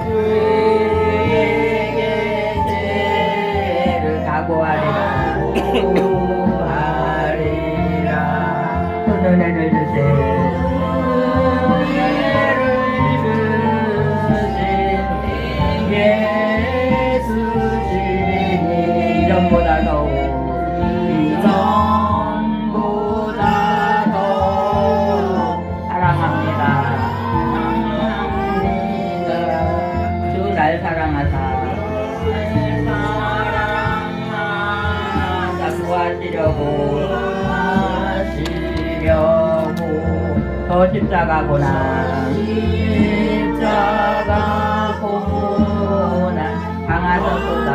그에게 죄를 각오하리라 구하리라. 큰 은혜를 주세요. 은혜를 주신 예수님이 이전보다 더욱 이전보다 더 사랑합니다. 주 날 사랑하사 구하시려고 더 십자가 고난 강하셨도다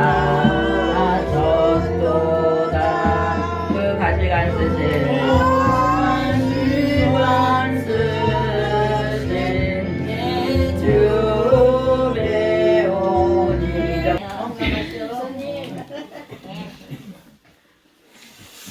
그 가시관 쓰신 주 배우니.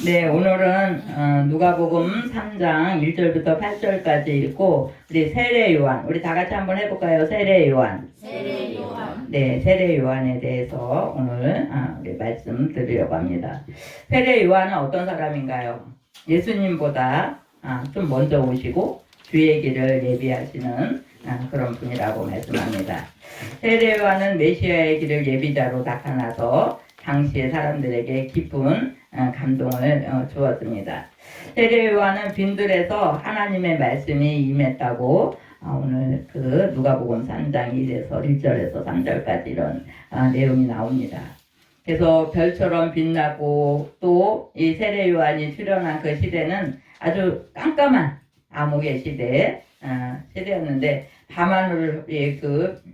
네, 오늘은 누가복음 3장 1절부터 8절까지 읽고 우리 세례 요한, 우리 다 같이 한번 해볼까요? 세례 요한. 세례 요한. 네, 세례 요한에 대해서 오늘 우리 말씀 드리려고 합니다. 세례 요한은 어떤 사람인가요? 예수님보다 좀 먼저 오시고 주의 길을 예비하시는 그런 분이라고 말씀합니다. 세례 요한은 메시아의 길을 예비자로 나타나서 당시의 사람들에게 깊은 감동을 주었습니다. 세례 요한은 빈들에서 하나님의 말씀이 임했다고 오늘 그 누가복음 3장 1절에서 3절까지 이런 내용이 나옵니다. 그래서 별처럼 빛나고 또 이 세례 요한이 출현한 그 시대는 아주 깜깜한 암흑의 시대였는데 밤하늘이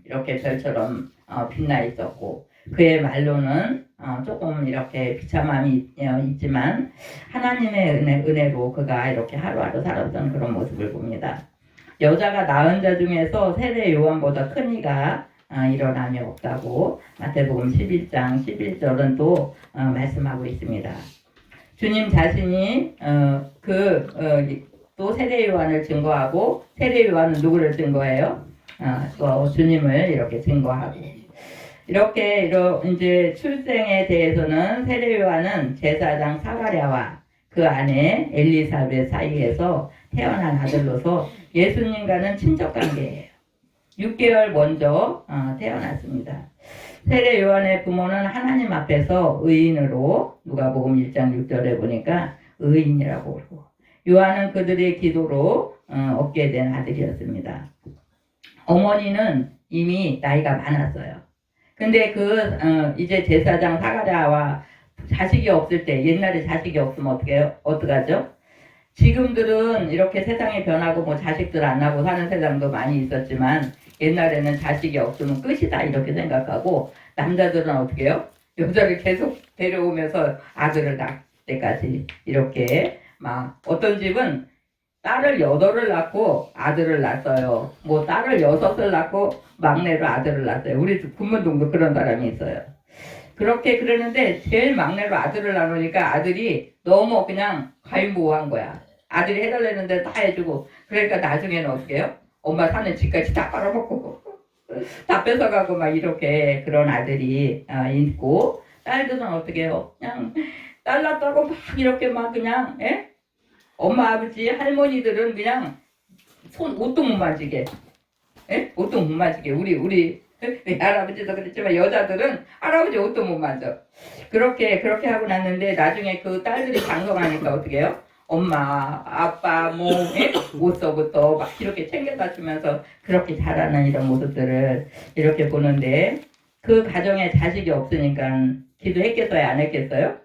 이렇게 별처럼 빛나 있었고 그의 말로는 조금 이렇게 비참함이 있지만 하나님의 은혜로 그가 이렇게 하루하루 살았던 그런 모습을 봅니다. 여자가 낳은 자 중에서 세례 요한보다 큰 이가 일어남이 없다고 마태복음 11장 11절은 또 말씀하고 있습니다. 주님 자신이 또 세례 요한을 증거하고 세례 요한은 누구를 증거해요? 또 주님을 이렇게 증거하고 이렇게 이제 출생에 대해서는 세례 요한은 제사장 사가랴와 그 아내 엘리사벳 사이에서 태어난 아들로서 예수님과는 친척 관계예요. 6개월 먼저 태어났습니다. 세례 요한의 부모는 하나님 앞에서 의인으로 누가복음 1장 6절에 보니까 의인이라고 그러고 요한은 그들의 기도로 얻게 된 아들이었습니다. 어머니는 이미 나이가 많았어요. 근데 이제 제사장 사가랴와 자식이 없을 때, 옛날에 자식이 없으면 어떡하죠? 지금들은 이렇게 세상이 변하고 뭐 자식들 안 낳고 사는 세상도 많이 있었지만 옛날에는 자식이 없으면 끝이다 이렇게 생각하고 남자들은 어떻게 해요? 여자를 계속 데려오면서 아들을 낳을 때까지 이렇게 막 어떤 집은 딸을 8을 낳고 아들을 낳았어요. 뭐 딸을 6을 낳고 막내로 아들을 낳았어요. 우리 군문동도 그런 사람이 있어요. 그렇게 그러는데 제일 막내로 아들을 낳으니까 아들이 너무 그냥 과잉보호한 거야. 아들이 해달라는데 다 해주고 그러니까 나중에는 어떻게 해요? 엄마 사는 집까지 다 빨아먹고 다 뺏어가고 막 이렇게 그런 아들이 있고 딸들은 어떻게 해요? 그냥 딸 낳았다고 막 이렇게 막 그냥 엄마 아버지 할머니들은 그냥 옷도 못 만지게 옷도 못 만지게 우리 할아버지도 그랬지만 여자들은 할아버지 옷도 못 만져. 그렇게 하고 났는데 나중에 그 딸들이 장성하니까 어떻게 해요? 엄마, 아빠, 옷서부터 막 이렇게 챙겨다 주면서 그렇게 자라는 이런 모습들을 이렇게 보는데 그 가정에 자식이 없으니까 기도했겠어요? 안 했겠어요?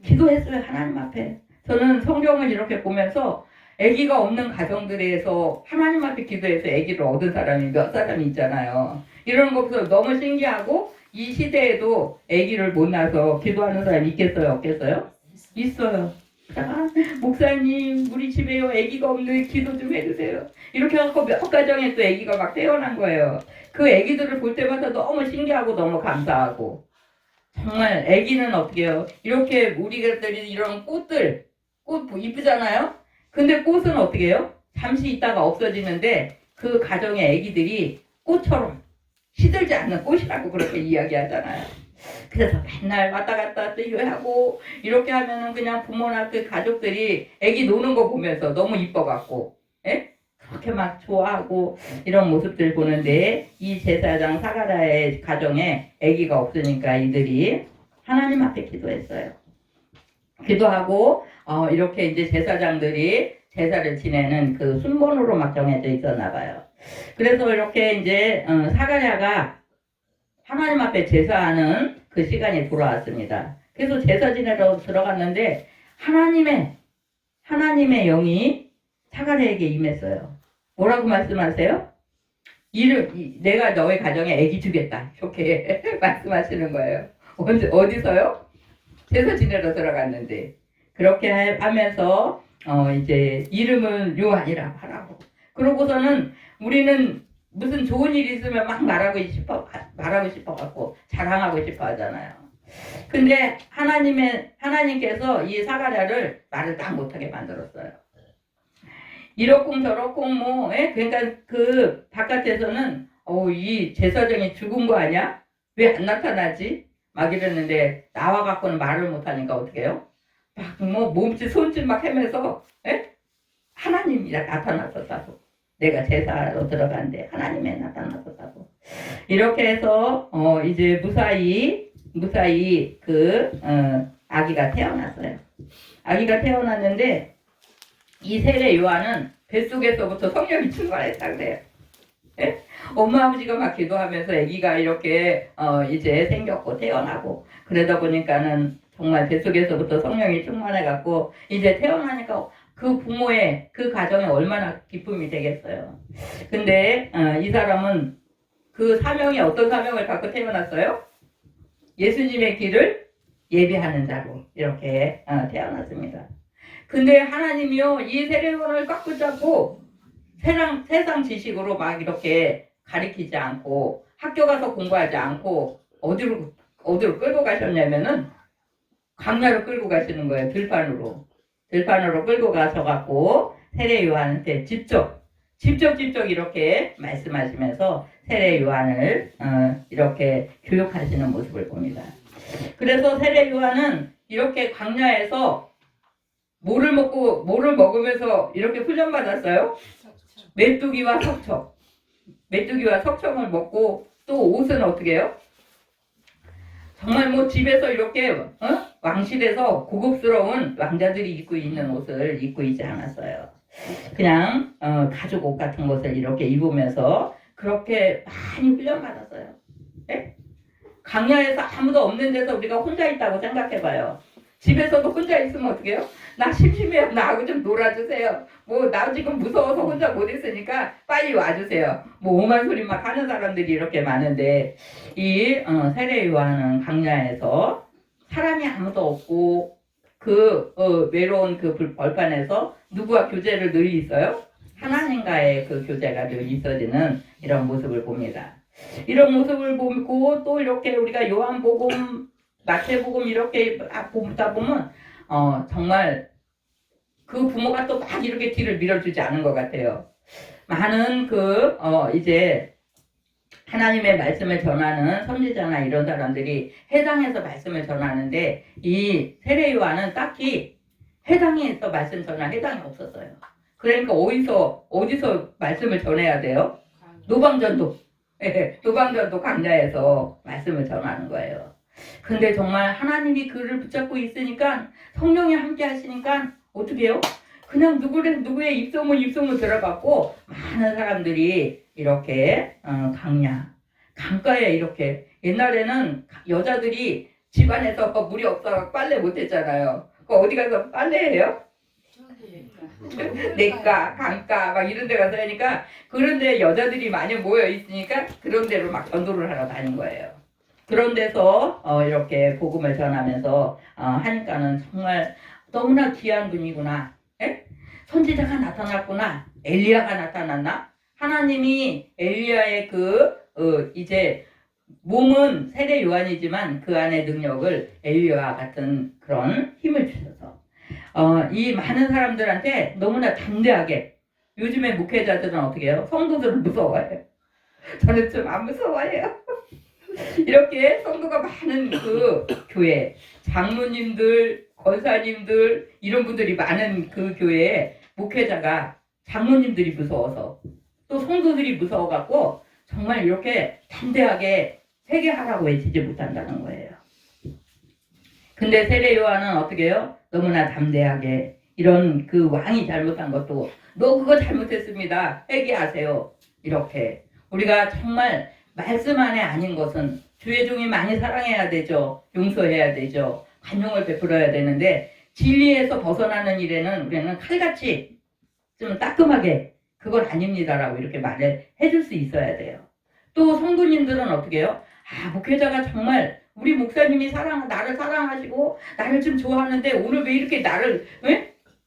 기도했어요. 하나님 앞에. 저는 성경을 이렇게 보면서 아기가 없는 가정들에서 하나님 앞에 기도해서 아기를 얻은 사람이 몇 사람이 있잖아요. 이런 거 보면서 너무 신기하고 이 시대에도 아기를 못 낳아서 기도하는 사람이 있겠어요? 없겠어요? 있어요. 목사님 우리 집에요 아기가 없는데 기도 좀 해주세요. 이렇게 하고 몇 가정에 또 아기가 막 태어난 거예요. 그 아기들을 볼 때마다 너무 신기하고 너무 감사하고 정말 아기는 어떻게 해요? 이렇게 우리들이 이런 꽃 이쁘잖아요? 근데 꽃은 어떻게 해요? 잠시 있다가 없어지는데 그 가정의 아기들이 꽃처럼 시들지 않는 꽃이라고 그렇게 이야기하잖아요. 그래서 맨날 왔다 갔다 뛰어하고 이렇게 하면은 그냥 부모나 그 가족들이 아기 노는 거 보면서 너무 이뻐갖고, 예? 그렇게 막 좋아하고 이런 모습들 보는데, 이 제사장 사가랴의 가정에 아기가 없으니까 이들이 하나님 앞에 기도했어요. 기도하고 이렇게 이제 제사장들이 제사를 지내는 그 순번으로 막 정해져 있었나 봐요. 그래서 이렇게 이제 사가랴가 하나님 앞에 제사하는 그 시간이 돌아왔습니다. 그래서 제사 지내러 들어갔는데 하나님의 영이 사가랴에게 임했어요. 뭐라고 말씀하세요? 내가 너의 가정에 아기 주겠다. 이렇게 말씀하시는 거예요. 어디서요? 제사 지내러 들어갔는데. 그렇게 하면서 이제 이름은 요한이라고 하라고. 그러고서는 우리는 무슨 좋은 일이 있으면 막 말하고 싶어 갖고 자랑하고 싶어 하잖아요. 근데 하나님께서 이 사가랴를 말을 딱 못하게 만들었어요. 이러쿵저러쿵 그러니까 그 바깥에서는 이 제사장이 죽은 거 아니야? 왜 안 나타나지? 막 이랬는데 나와 갖고는 말을 못하니까 어떻게 해요? 막 몸짓 손짓 막 하면서 하나님이 나타났었다고. 내가 제사로 들어간데 하나님이 나타났었다고. 이렇게 해서 이제 무사히 그 아기가 태어났어요. 아기가 태어났는데 이 세례 요한은 뱃속에서부터 성령이 충만했다고 그래요. 예? 엄마 아버지가 막 기도하면서 아기가 이렇게 이제 생겼고 태어나고 그러다 보니까는 정말 뱃속에서부터 성령이 충만해갖고 이제 태어나니까 그 부모의 그 가정에 얼마나 기쁨이 되겠어요. 근데 이 사람은 그 사명이 어떤 사명을 갖고 태어났어요? 예수님의 길을 예비하는 자로 이렇게 태어났습니다. 근데 하나님이요 이 세례요한을 꽉 붙잡고 세상 지식으로 막 이렇게 가리키지 않고 학교 가서 공부하지 않고 어디로 끌고 가셨냐면은 광야로 끌고 가시는 거예요. 들판으로 끌고 가셔갖고 세례 요한한테 직접 이렇게 말씀하시면서 세례 요한을 이렇게 교육하시는 모습을 봅니다. 그래서 세례 요한은 이렇게 광야에서 뭐를 먹으면서 이렇게 훈련받았어요? 메뚜기와 석청을 먹고 또 옷은 어떻게 해요? 정말 집에서 이렇게 왕실에서 고급스러운 왕자들이 입고 있는 옷을 입고 있지 않았어요. 그냥 가죽 옷 같은 것을 이렇게 입으면서 그렇게 많이 훈련받았어요. 네? 강야에서 아무도 없는 데서 우리가 혼자 있다고 생각해봐요. 집에서도 혼자 있으면 어떡해요? 나 심심해요. 나하고 좀 놀아주세요. 나 지금 무서워서 혼자 못 있으니까 빨리 와주세요. 오만 소리 막 하는 사람들이 이렇게 많은데 이 세례 요한은 강야에서 사람이 아무도 없고 그 외로운 그 벌판에서 누구와 교제를 늘 있어요? 하나님과의 그 교제가 늘 있어지는 이런 모습을 봅니다. 이런 모습을 보고 또 이렇게 우리가 요한복음 마태복음 이렇게 보다 보면 정말 그 부모가 또 막 이렇게 뒤를 밀어주지 않은 것 같아요. 많은 이제 하나님의 말씀을 전하는 선지자나 이런 사람들이 해당해서 말씀을 전하는데 이 세례 요한은 딱히 해당해서 말씀 전할 해당이 없었어요. 그러니까 어디서 말씀을 전해야 돼요? 노방전도 강야에서 말씀을 전하는 거예요. 근데 정말 하나님이 그를 붙잡고 있으니까 성령이 함께 하시니까 어떻게 해요? 그냥 누구의 입소문 들어갔고 많은 사람들이 이렇게 강가에 이렇게 옛날에는 여자들이 집안에서 물이 없어서 빨래 못했잖아요. 어디 가서 빨래해요? 내가 강가 막 이런 데 가서 하니까 그런 데 여자들이 많이 모여 있으니까 그런 데로 막 전도를 하러 다닌 거예요. 그런 데서 이렇게 복음을 전하면서 하니까는 정말 너무나 귀한 분이구나. 에? 선지자가 나타났구나. 엘리야가 나타났나? 하나님이 엘리야의 이제 몸은 세례 요한이지만 그 안의 능력을 엘리야와 같은 그런 힘을 주셔서 이 많은 사람들한테 너무나 담대하게 요즘에 목회자들은 어떻게 해요? 성도들을 무서워해요. 저는 좀 안 무서워해요. 이렇게 성도가 많은 그 교회, 장로님들, 권사님들 이런 분들이 많은 그 교회에 목회자가 장로님들이 무서워서 또 성도들이 무서워갖고 정말 이렇게 담대하게 회개하라고 외치지 못한다는 거예요. 근데 세례 요한은 어떻게 해요? 너무나 담대하게 이런 그 왕이 잘못한 것도 너 그거 잘못했습니다. 회개하세요. 이렇게 우리가 정말 말씀 안에 아닌 것은 주의 종이 많이 사랑해야 되죠. 용서해야 되죠. 관용을 베풀어야 되는데 진리에서 벗어나는 일에는 우리는 칼같이 좀 따끔하게 그건 아닙니다라고 이렇게 말을 해줄 수 있어야 돼요. 또 성도님들은 어떻게 해요? 아, 목회자가 정말 우리 목사님이 나를 사랑하시고 나를 좀 좋아하는데 오늘 왜 이렇게 나를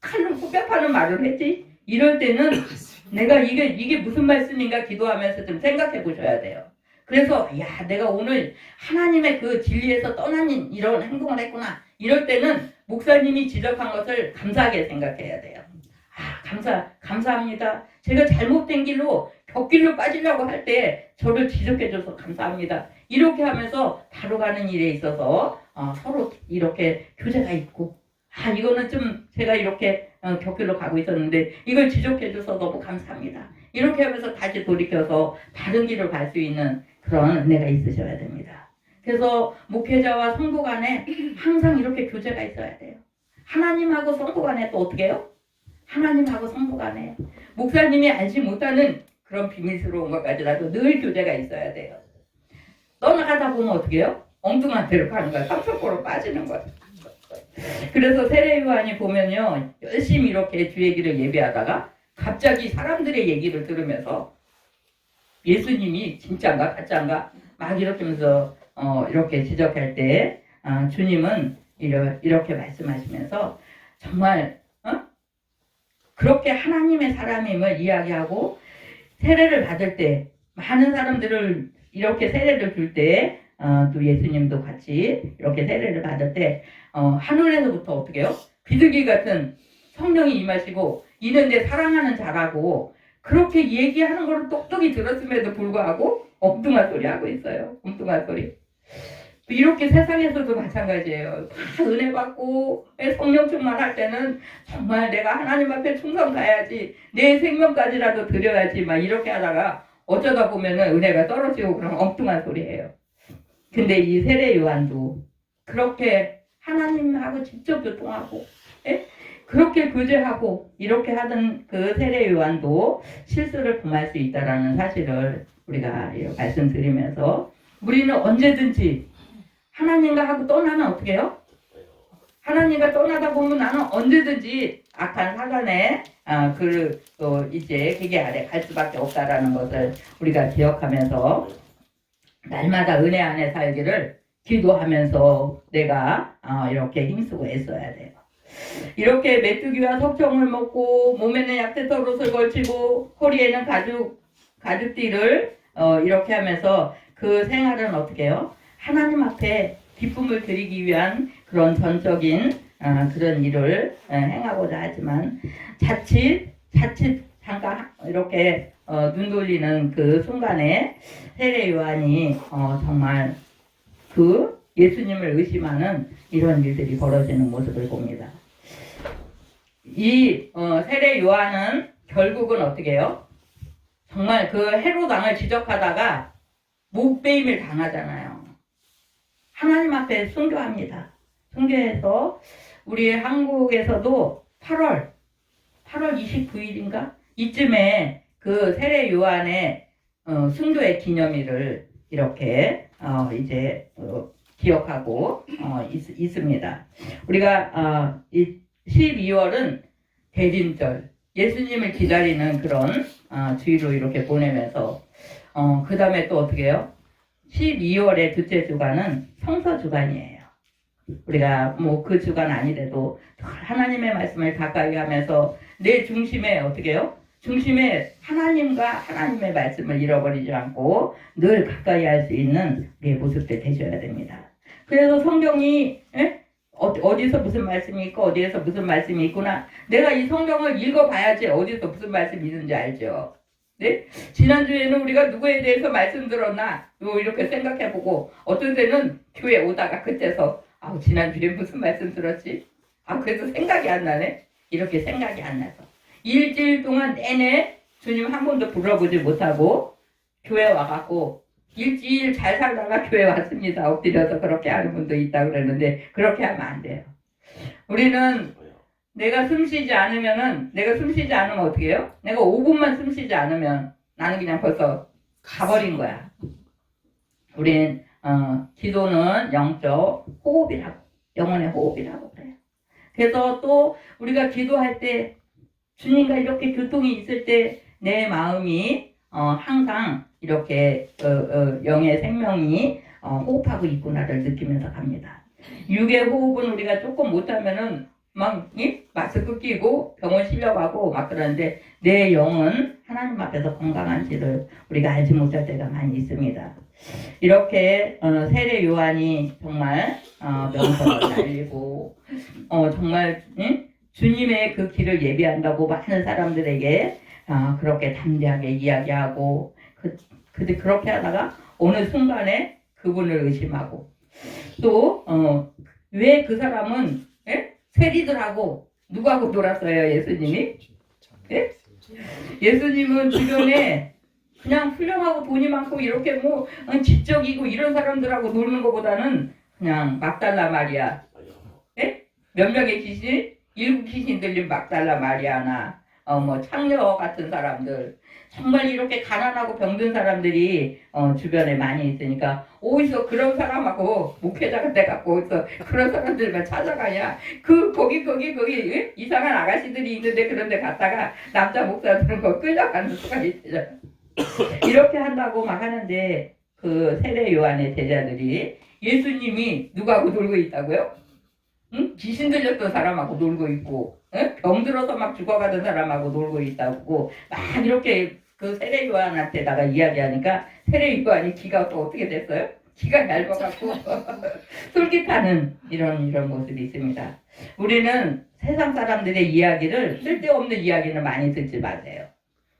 칼로 후벼파는 말을 했지? 이럴 때는 내가 이게 무슨 말씀인가 기도하면서 좀 생각해 보셔야 돼요. 그래서 야, 내가 오늘 하나님의 그 진리에서 떠난 이런 행동을 했구나. 이럴 때는 목사님이 지적한 것을 감사하게 생각해야 돼요. 아, 감사합니다. 제가 잘못된 길로 벽길로 빠지려고 할 때 저를 지적해줘서 감사합니다. 이렇게 하면서 바로 가는 일에 있어서 서로 이렇게 교제가 있고 아, 이거는 좀 제가 이렇게 벽길로 가고 있었는데 이걸 지적해줘서 너무 감사합니다. 이렇게 하면서 다시 돌이켜서 다른 길을 갈 수 있는 그런 은혜가 있으셔야 됩니다. 그래서 목회자와 성도 간에 항상 이렇게 교제가 있어야 돼요. 하나님하고 성도 간에 또 어떻게 해요? 하나님하고 성도 간에 목사님이 알지 못하는 그런 비밀스러운 것까지라도 늘 교제가 있어야 돼요. 떠나가다 보면 어떻게 해요? 엉뚱한 데로 가는 거야. 깜짝으로 빠지는 거야. 그래서 세례 요한이 보면요, 열심히 이렇게 주 얘기를 예배하다가 갑자기 사람들의 얘기를 들으면서 예수님이 진짜인가 가짜인가 막 이렇게 하면서 이렇게 지적할 때 주님은 이렇게 말씀하시면서 정말 그렇게 하나님의 사람임을 이야기하고 세례를 받을 때 많은 사람들을 이렇게 세례를 줄 때 또 예수님도 같이 이렇게 세례를 받을 때 하늘에서부터 어떻게 해요? 비둘기 같은 성령이 임하시고 이는 내 사랑하는 자라고 그렇게 얘기하는 걸 똑똑히 들었음에도 불구하고 엉뚱한 소리 하고 있어요. 엉뚱한 소리. 이렇게 세상에서도 마찬가지예요. 다 은혜 받고 성령 충만할 때는 정말 내가 하나님 앞에 충성 가야지 내 생명까지라도 드려야지 막 이렇게 하다가 어쩌다 보면은 은혜가 떨어지고 그런 엉뚱한 소리예요. 근데 이 세례 요한도 그렇게 하나님하고 직접 교통하고 그렇게 교제하고 이렇게 하던 그 세례 요한도 실수를 범할 수 있다라는 사실을 우리가 말씀드리면서 우리는 언제든지 하나님과 하고 떠나면 어떻게 해요? 하나님과 떠나다 보면 나는 언제든지 악한 사단의 이제 기계 아래 갈 수밖에 없다라는 것을 우리가 기억하면서 날마다 은혜 안에 살기를 기도하면서 내가 이렇게 힘쓰고 애써야 돼요. 이렇게 메뚜기와 석청을 먹고 몸에는 약대털 옷을 걸치고 허리에는 가죽띠를 이렇게 하면서 그 생활은 어떻게 해요? 하나님 앞에 기쁨을 드리기 위한 그런 전적인 그런 일을 행하고자 하지만 자칫 잠깐 이렇게 눈 돌리는 그 순간에 세례 요한이 정말 그 예수님을 의심하는 이런 일들이 벌어지는 모습을 봅니다. 이 세례 요한은 결국은 어떻게 해요? 정말 그 헤롯 왕을 지적하다가 목베임을 당하잖아요. 하나님 앞에 순교합니다. 순교해서 우리 한국에서도 8월 29일인가? 이쯤에 그 세례 요한의 순교의 기념일을 이렇게 이제 기억하고 있습니다. 우리가 12월은 대림절, 예수님을 기다리는 그런 주의로 이렇게 보내면서 그 다음에 또 어떻게 해요? 12월의 둘째 주간은 성서 주간이에요. 우리가 뭐 그 주간 아니래도 하나님의 말씀을 가까이 하면서 내 중심에 어떻게 해요? 중심에 하나님과 하나님의 말씀을 잃어버리지 않고 늘 가까이 할 수 있는 우리의 모습들 되셔야 됩니다. 그래서 성경이 어디서 무슨 말씀이 있고 어디에서 무슨 말씀이 있구나. 내가 이 성경을 읽어봐야지 어디서 무슨 말씀이 있는지 알죠. 네? 지난주에는 우리가 누구에 대해서 말씀 들었나 뭐 이렇게 생각해보고 어떤 때는 교회 오다가 그때서 지난주에 무슨 말씀 들었지? 그래서 생각이 안 나네. 이렇게 생각이 안 나서 일주일 동안 내내 주님 한 번도 불러보지 못하고 교회 와갖고 일주일 잘 살다가 교회 왔습니다. 엎드려서 그렇게 하는 분도 있다고 그러는데 그렇게 하면 안 돼요. 우리는 내가 숨 쉬지 않으면 어떻게 해요? 내가 5분만 숨 쉬지 않으면 나는 그냥 벌써 가버린 거야. 우린 기도는 영적 호흡이라고, 영혼의 호흡이라고 그래요. 그래서 또 우리가 기도할 때 주님과 이렇게 교통이 있을 때 내 마음이 항상 이렇게 영의 생명이 호흡하고 있구나를 느끼면서 갑니다. 육의 호흡은 우리가 조금 못하면은 막 마스크 끼고 병원 실려가고 막 그러는데 내 영은 하나님 앞에서 건강한지를 우리가 알지 못할 때가 많이 있습니다. 이렇게 세례 요한이 정말 명성을 날리고 정말 주님의 그 길을 예비한다고 많은 사람들에게 그렇게 담대하게 이야기하고 그렇게 하다가 어느 순간에 그분을 의심하고 또 왜 그 사람은 세리들하고 누구하고 놀았어요? 예수님이? 예? 예수님은 주변에 그냥 훌륭하고 돈이 많고 이렇게 뭐 지적이고 이런 사람들하고 노는 것보다는 그냥 막달라 마리아, 예? 몇 명의 귀신? 7귀신 들린 막달라 마리아나 뭐 창녀 같은 사람들, 정말 이렇게 가난하고 병든 사람들이 주변에 많이 있으니까 어디서 그런 사람하고 목회자가 돼갖고 어디서 그런 사람들만 찾아가냐. 거기 예? 이상한 아가씨들이 있는데 그런데 갔다가 남자 목사들은 거 끌려가는 수가 있잖아. 이렇게 한다고 막 하는데 그 세례 요한의 제자들이 예수님이 누구하고 놀고 있다고요? 응? 귀신 들렸던 사람하고 놀고 있고, 응? 병 들어서 막 죽어가던 사람하고 놀고 있다고 막 이렇게 그 세례 요한한테다가 이야기하니까 세례 요한이 기가 또 어떻게 됐어요? 기가 얇아갖고 솔깃하는 이런 모습이 있습니다. 우리는 세상 사람들의 이야기를, 쓸데없는 이야기는 많이 듣지 마세요.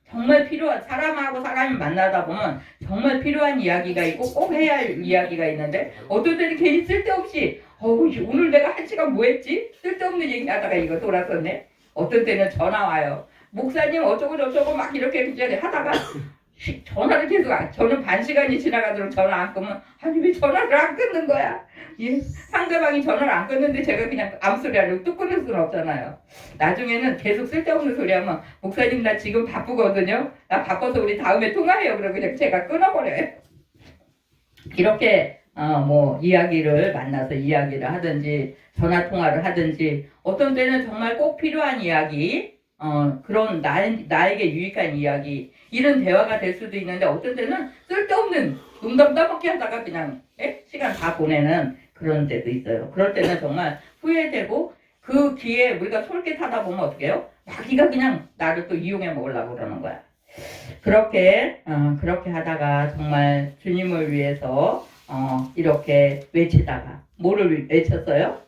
정말 필요한, 사람하고 사람이 만나다 보면 정말 필요한 이야기가 있고 꼭 해야 할 이야기가 있는데 어떨 때는 괜히 쓸데없이 오늘 내가 1시간 뭐 했지? 쓸데없는 얘기 하다가 이거 돌았었네. 어떤 때는 전화 와요. 목사님 어쩌고 저쩌고 막 이렇게 하다가 전화를 계속 저는 반 시간이 지나가도록 전화 안 끊으면 아니 왜 전화를 안 끊는 거야? 상대방이 전화를 안 끊는데 제가 그냥 아무 소리 하려고 뚝 끊을 수는 없잖아요. 나중에는 계속 쓸데없는 소리 하면 목사님 나 지금 바쁘거든요. 나 바빠서 우리 다음에 통화해요. 그러고 그냥 제가 끊어버려요. 이렇게 뭐 이야기를 만나서 이야기를 하든지 전화 통화를 하든지 어떤 때는 정말 꼭 필요한 이야기, 그런 나에게 유익한 이야기, 이런 대화가 될 수도 있는데 어떤 때는 쓸데없는 농담 따먹기 하다가 그냥 시간 다 보내는 그런 때도 있어요. 그럴 때는 정말 후회되고 그 기회에 우리가 솔깃하다 보면 어떻게 해요? 마귀가 그냥 나를 또 이용해 먹으려고 그러는 거야. 그렇게 하다가 정말 주님을 위해서 이렇게 외치다가 뭐를 외쳤어요?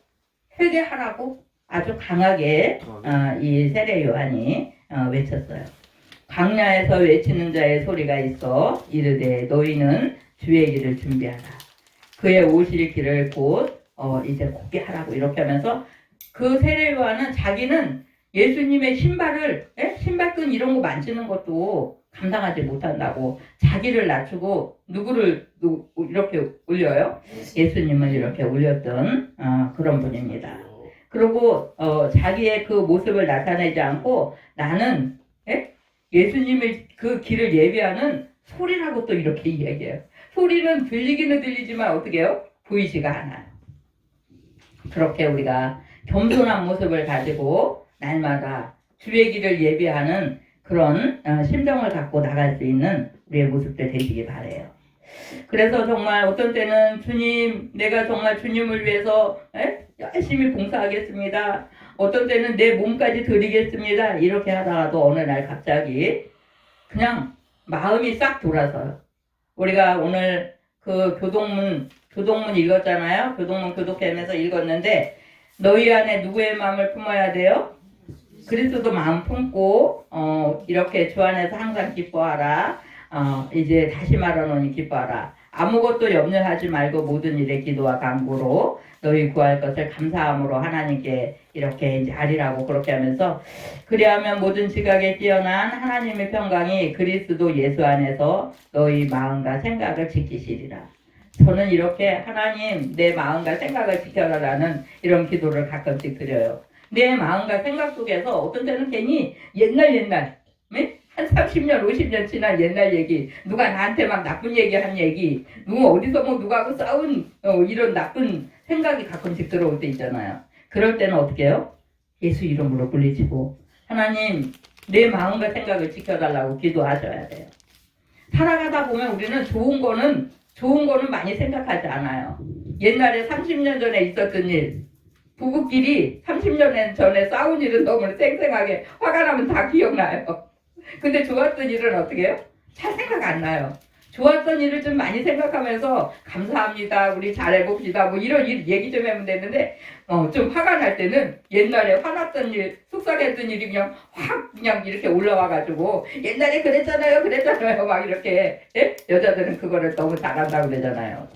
회개하라고 아주 강하게 이 세례 요한이 외쳤어요. 광야에서 외치는 자의 소리가 있어 이르되 너희는 주의 길을 준비하라. 그의 오실 길을 곧 이제 곧게 하라고 이렇게 하면서 그 세례 요한은 자기는 예수님의 신발끈 이런 거 만지는 것도 감당하지 못한다고 자기를 낮추고 누구를 이렇게 올려요? 예수님을 이렇게 올렸던 그런 분입니다. 그리고 자기의 그 모습을 나타내지 않고 나는 예수님의 그 길을 예비하는 소리라고 또 이렇게 이야기해요. 소리는 들리기는 들리지만 어떻게 해요? 보이지가 않아요. 그렇게 우리가 겸손한 모습을 가지고 날마다 주의 길을 예비하는 그런 심정을 갖고 나갈 수 있는 우리의 모습들 되시기 바라요. 그래서 정말 어떤 때는 주님, 내가 정말 주님을 위해서 열심히 봉사하겠습니다. 어떤 때는 내 몸까지 드리겠습니다. 이렇게 하다가도 어느 날 갑자기 그냥 마음이 싹 돌아서요. 우리가 오늘 그 교동문 읽었잖아요. 교동문 교독하면서 읽었는데 너희 안에 누구의 마음을 품어야 돼요? 그리스도 마음 품고 이렇게 주 안에서 항상 기뻐하라. 이제 다시 말하노니 기뻐하라. 아무것도 염려하지 말고 모든 일에 기도와 간구로 너희 구할 것을 감사함으로 하나님께 이렇게 이제 아리라고 그렇게 하면서 그리하면 모든 지각에 뛰어난 하나님의 평강이 그리스도 예수 안에서 너희 마음과 생각을 지키시리라. 저는 이렇게 하나님 내 마음과 생각을 지켜라라는 이런 기도를 가끔씩 드려요. 내 마음과 생각 속에서 어떤 때는 괜히 옛날 한 30년 50년 지난 옛날 얘기, 누가 나한테 막 나쁜 얘기한 얘기, 누구 어디서 뭐 누구하고 싸운 이런 나쁜 생각이 가끔씩 들어올 때 있잖아요. 그럴 때는 어떻게 해요? 예수 이름으로 물리치고 하나님 내 마음과 생각을 지켜달라고 기도하셔야 돼요. 살아가다 보면 우리는 좋은 거는 많이 생각하지 않아요. 옛날에 30년 전에 있었던 일, 부부끼리 30년 전에 싸운 일은 너무 생생하게 화가 나면 다 기억나요. 근데 좋았던 일은 어떻게 해요? 잘 생각 안 나요. 좋았던 일을 좀 많이 생각하면서 감사합니다. 우리 잘해봅시다. 뭐 이런 얘기 좀 하면 되는데 좀 화가 날 때는 옛날에 화났던 일, 속상했던 일이 그냥 확 그냥 이렇게 올라와가지고 옛날에 그랬잖아요. 막 이렇게 예? 여자들은 그거를 너무 잘한다고 그러잖아요.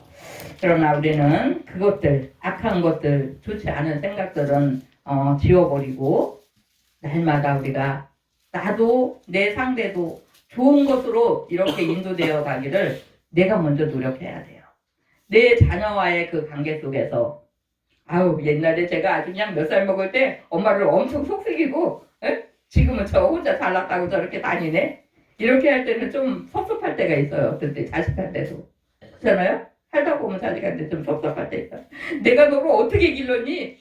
그러나 우리는 그것들, 악한 것들, 좋지 않은 생각들은 지워버리고 날마다 우리가 나도 내 상대도 좋은 것으로 이렇게 인도되어 가기를 내가 먼저 노력해야 돼요. 내 자녀와의 그 관계 속에서 옛날에 제가 아주 그냥 몇 살 먹을 때 엄마를 엄청 속삭이고 지금은 저 혼자 잘났다고 저렇게 다니네. 이렇게 할 때는 좀 섭섭할 때가 있어요. 어떤 때 자식한테도. 그렇잖아요? 살다 보면 자식한테 좀 섭섭할 때 있어요. 내가 너를 어떻게 길렀니?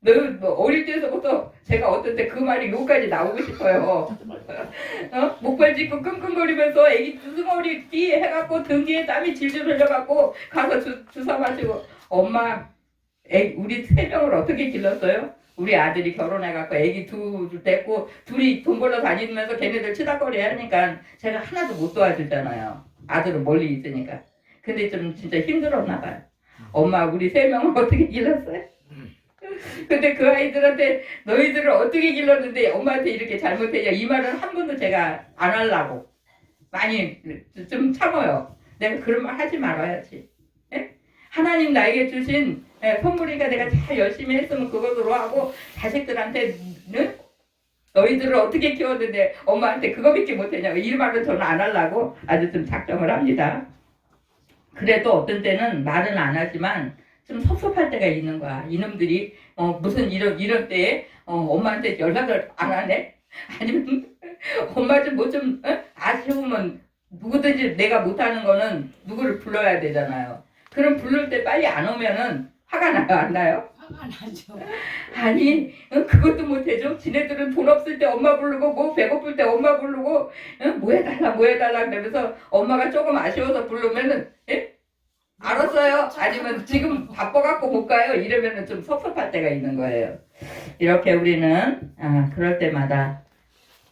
너 어릴 때서부터 제가 어떤 때 그 말이 여기까지 나오고 싶어요. 목발 짚고 끙끙거리면서 애기 두둥어리 뒤 해갖고 등 뒤에 땀이 질질 흘려갖고 가서 주사 마시고 엄마 우리 3명을 어떻게 길렀어요? 우리 아들이 결혼해갖고 애기 둘 됐고 둘이 돈 벌러 다니면서 걔네들 치다거리 하니까 제가 하나도 못 도와주잖아요. 아들은 멀리 있으니까. 근데 좀 진짜 힘들었나 봐요. 엄마 우리 3명을 어떻게 길렀어요? 근데 그 아이들한테 너희들을 어떻게 길렀는데 엄마한테 이렇게 잘못했냐 이 말은 한 번도 제가 안 하려고 많이 좀 참아요. 내가 그런 말 하지 말아야지. 예? 하나님 나에게 주신 선물이니까 내가 잘 열심히 했으면 그것으로 하고 자식들한테는 너희들을 어떻게 키웠는데 엄마한테 그거밖에 못했냐고 이 말은 저는 안 하려고 아주 좀 작정을 합니다. 그래도 어떤 때는 말은 안 하지만 좀 섭섭할 때가 있는 거야. 이놈들이 무슨 이런 때에 엄마한테 연락을 안 하네? 아니면 엄마 좀 뭐 좀 아쉬우면 누구든지 내가 못하는 거는 누구를 불러야 되잖아요. 그럼 부를 때 빨리 안 오면은 화가 나요? 안 나요? 화가 나죠. 아니 그것도 못해줘. 지네들은 돈 없을 때 엄마 부르고 뭐 배고플 때 엄마 부르고 뭐 해달라 그러면서 엄마가 조금 아쉬워서 부르면은 알았어요. 아니면 지금 바빠갖고 못 가요. 이러면은 좀 섭섭할 때가 있는 거예요. 이렇게 우리는 그럴 때마다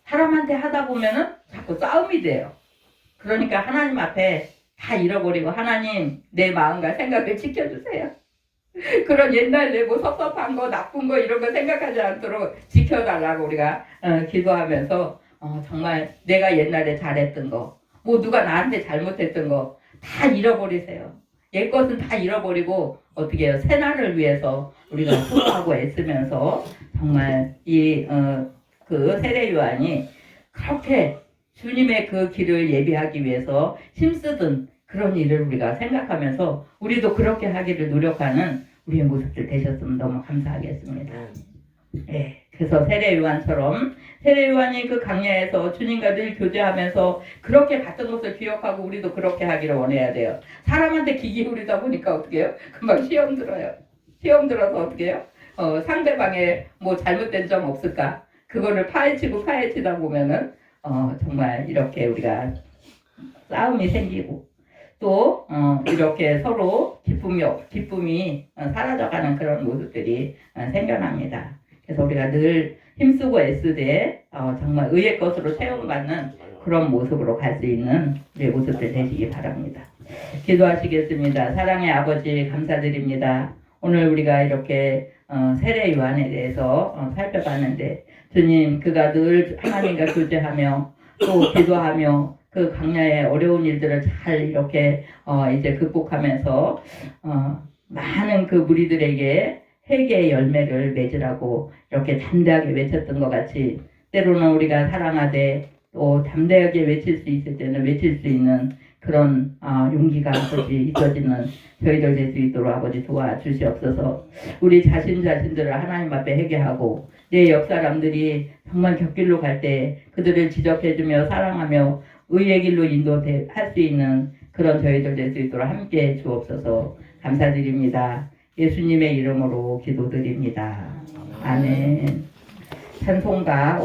사람한테 하다 보면은 자꾸 싸움이 돼요. 그러니까 하나님 앞에 다 잃어버리고 하나님 내 마음과 생각을 지켜주세요. 그런 옛날 내 뭐 섭섭한 거 나쁜 거 이런 거 생각하지 않도록 지켜달라고 우리가 기도하면서 정말 내가 옛날에 잘했던 거 뭐 누가 나한테 잘못했던 거 다 잃어버리세요. 옛 것은 다 잃어버리고 어떻게 해요? 새날을 위해서 우리가 수고하고 애쓰면서 정말 그 세례 요한이 그렇게 주님의 그 길을 예비하기 위해서 힘쓰던 그런 일을 우리가 생각하면서 우리도 그렇게 하기를 노력하는 우리의 모습들 되셨으면 너무 감사하겠습니다. 네, 그래서 세례 요한처럼 세례 요한이 그 강야에서 주님과 늘 교제하면서 그렇게 같은 것을 기억하고 우리도 그렇게 하기를 원해야 돼요. 사람한테 귀 기울이다 보니까 어떻게 해요? 금방 시험 들어요. 시험 들어서 어떻게 해요? 상대방의 뭐 잘못된 점 없을까? 그거를 파헤치다 보면은 정말 이렇게 우리가 싸움이 생기고 또 이렇게 서로 기쁨이 사라져가는 그런 모습들이 생겨납니다. 그래서 우리가 늘 힘쓰고 애쓰되 정말 의의 것으로 채움받는 그런 모습으로 갈 수 있는 우리의 모습들 되시기 바랍니다. 기도하시겠습니다. 사랑의 아버지 감사드립니다. 오늘 우리가 이렇게 세례 요한에 대해서 살펴봤는데 주님 그가 늘 하나님과 교제하며 또 기도하며 그 광야의 어려운 일들을 잘 이렇게 이제 극복하면서 많은 그 무리들에게 회개의 열매를 맺으라고 이렇게 담대하게 외쳤던 것 같이 때로는 우리가 사랑하되 또 담대하게 외칠 수 있을 때는 외칠 수 있는 그런 용기가 아버지 있어지는 저희들 될 수 있도록 아버지 도와주시옵소서. 우리 자신들을 하나님 앞에 회개하고 내 옆 사람들이 정말 곁길로 갈 때 그들을 지적해주며 사랑하며 의의 길로 인도할 수 있는 그런 저희들 될 수 있도록 함께 주옵소서. 감사드립니다. 예수님의 이름으로 기도드립니다. 아멘. 찬송가